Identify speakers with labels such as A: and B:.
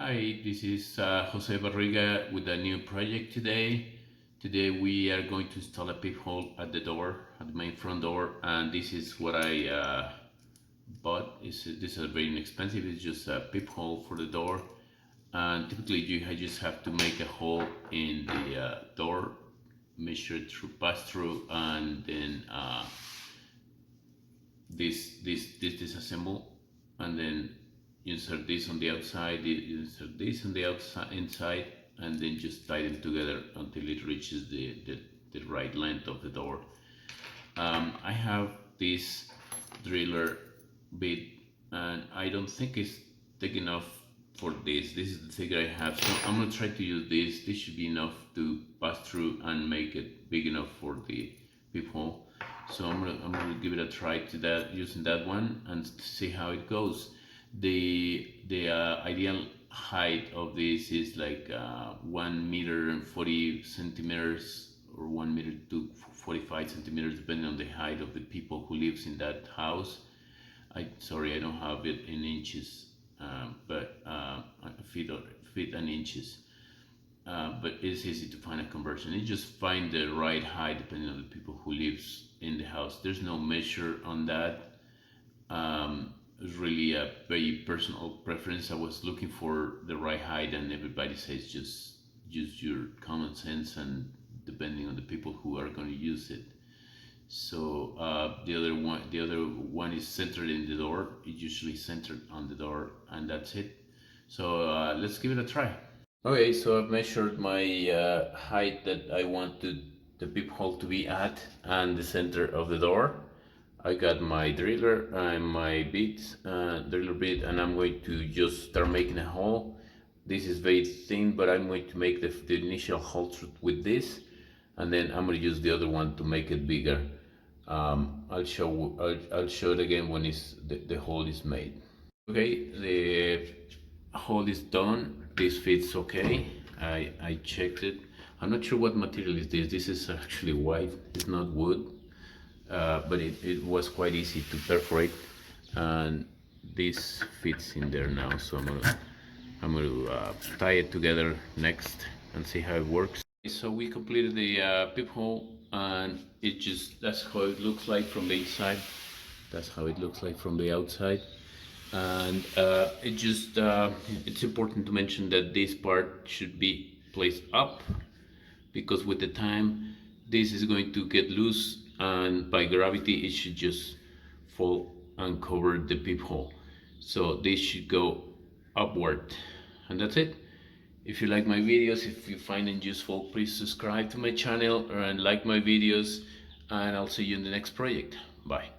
A: Hi, this is Jose Barriga with a new project today. Today we are going to install a peephole at the door, at the main front door, and this is what I bought. This is very inexpensive. It's just a peephole for the door, and typically you just have to make a hole in the door, measure it through, pass through, and then this disassemble, and then insert this on the outside, insert this on the outside inside, and then just tie them together until it reaches the right length of the door. I have this driller bit, and I don't think it's thick enough for this. This is the thick I have, so I'm gonna try to use this. This should be enough to pass through and make it big enough for the peephole. So I'm gonna give it a try to that, using that one, and see how it goes. The ideal height of this is like 1 meter and 40 centimeters, or 1 meter to 45 centimeters, depending on the height of the people who lives in that house. Sorry, I don't have it in inches, but feet and inches. But it's easy to find a conversion. You just find the right height depending on the people who lives in the house. There's no measure on that. It's really a very personal preference. I was looking for the right height, and everybody says just use your common sense, and depending on the people who are going to use it. So the other one is centered in the door. It's usually centered on the door, and that's it. So let's give it a try. Okay, so I've measured my height that I want the peephole to be at, and the center of the door. I got my driller and my driller bit, and I'm going to just start making a hole. This is very thin, but I'm going to make the initial hole with this, and then I'm going to use the other one to make it bigger. I'll show it again when the hole is made. Okay, the hole is done. This fits okay. I checked it. I'm not sure what material is this. This is actually white. It's not wood. But it was quite easy to perforate, and this fits in there now. So I'm gonna tie it together next and see how it works. So we completed the peephole, and that's how it looks like from the inside. That's how it looks like from the outside. And it's important to mention that this part should be placed up, because with the time this is going to get loose, and by gravity it should just fall and cover the peephole. So this should go upward, and that's it. If you like my videos, if you find them useful, please subscribe to my channel and like my videos, and I'll see you in the next project. Bye.